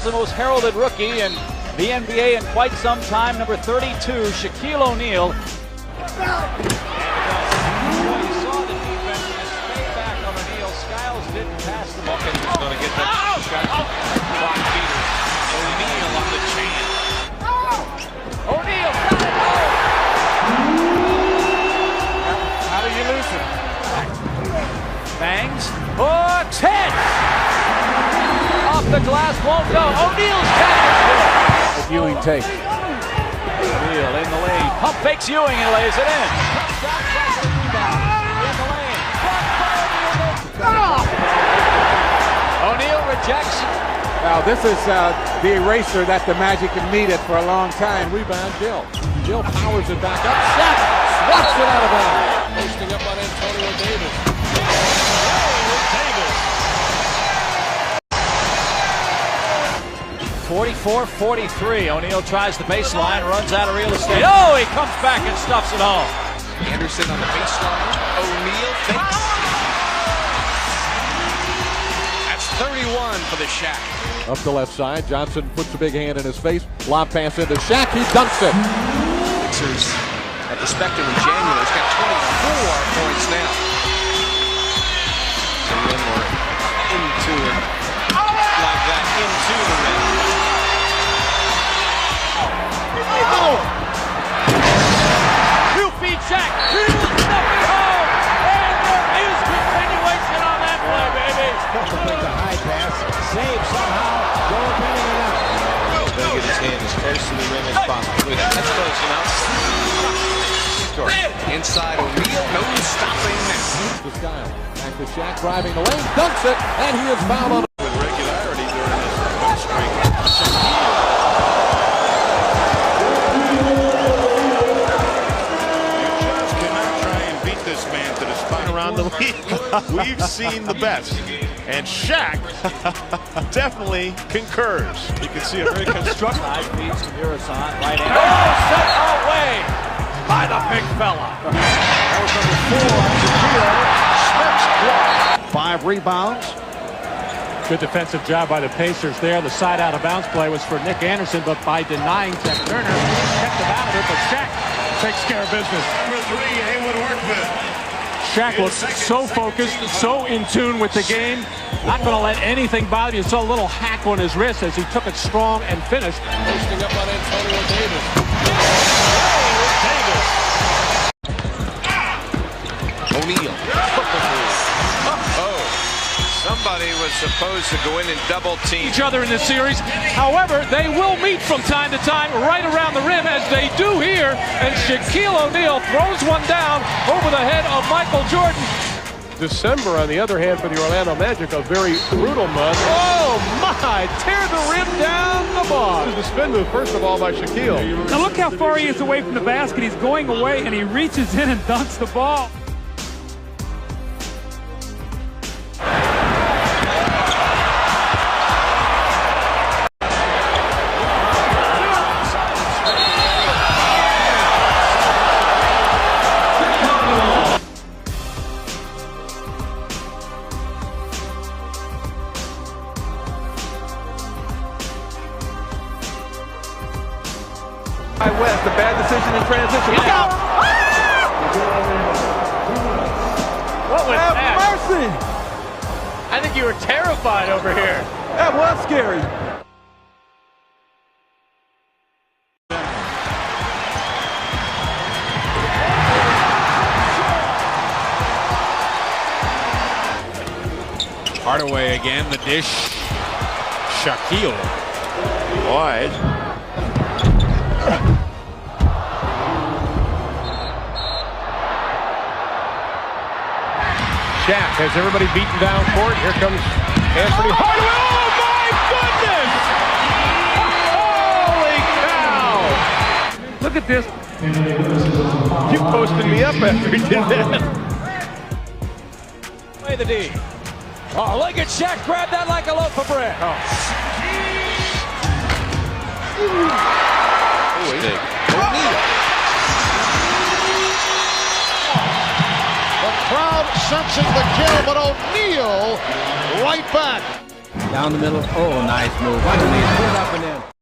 the most heralded rookie in the NBA in quite some time, number 32, Shaquille O'Neal. He saw the defense and stayed back on O'Neal. Skiles didn't pass the ball. He's going to get that shot. Clock beaters. O'Neal on the chain. O'Neal got it. How do you lose it? Bangs, hooks, hits! Off the glass, won't go. O'Neal's catch. What Ewing take? O'Neal in the lane. Pump fakes Ewing and lays it in. Comes down, tries to rebound. In the lane. O'Neal rejects. Now this is the eraser that the Magic have needed for a long time. Rebound, Gill. Gill powers it back up. Shaq swats it out of bounds. Posting up on Antonio Davis. 44-43. O'Neal tries the baseline, runs out of real estate. Oh, he comes back and stuffs it home. Anderson on the baseline. O'Neal fakes. That's 31 for the Shaq. Up the left side, Johnson puts a big hand in his face. Lob pass into Shaq, he dunks it. Sixers at the Spectrum in January. He's got 24 points now. So then we're into it like that, into the rim. Oh! You feed Shaq. He'll stuff it home. And there is continuation on that play, baby. Supposed to make the high pass. Save somehow. Goal pinning it up. Better get his hand as close to the rim as possible. That's close enough. Inside O'Neal. No stopping that. The style. Back to Shaq driving the lane. Dunks it. And he is fouled on. With regularity during this win streak. Around the league. We've seen the best. And Shaq definitely concurs. You can see a very constructive. Side feeds from Urasan. Right hand. Oh, set away by the big fella. That was number 4 on Shaquille. Smith's block. 5 rebounds. Good defensive job by the Pacers there. The side out of bounds play was for Nick Anderson, but by denying Ted Turner, kept him out of it, but Shaq takes care of business. Number 3, Haywood Workman. Shaq looks so focused, so in tune with the game. Not going to let anything bother you. You saw a little hack on his wrist as he took it strong and finished. Posting up on Antonio Davis. O'Neal. Oh, somebody was supposed to go in and double team Each other in this series. However, they will meet from time to time right around the rim as they do here. And Shaquille O'Neal throws one down over the head of Michael Jordan. December, on the other hand, for the Orlando Magic, a very brutal month. Oh my! Tear the rim down the bar. The spin move, first of all, by Shaquille. Now look how far he is away from the basket. He's going away and he reaches in and dunks the ball. West, a bad decision in transition. What was Have that? mercy! I think you were terrified over here. That was scary. Hardaway again, the dish. Shaquille. Wide. Shaq has everybody beaten down court. Here comes Anthony Hardaway. Oh, my goodness! Holy cow! Look at this. You posted me up after he did that. Play the D. Oh, look at Shaq grab that like a loaf of bread. The crowd sensing the kill, but O'Neal right back. Down the middle. Oh, nice move. Underneath. Put it up and in.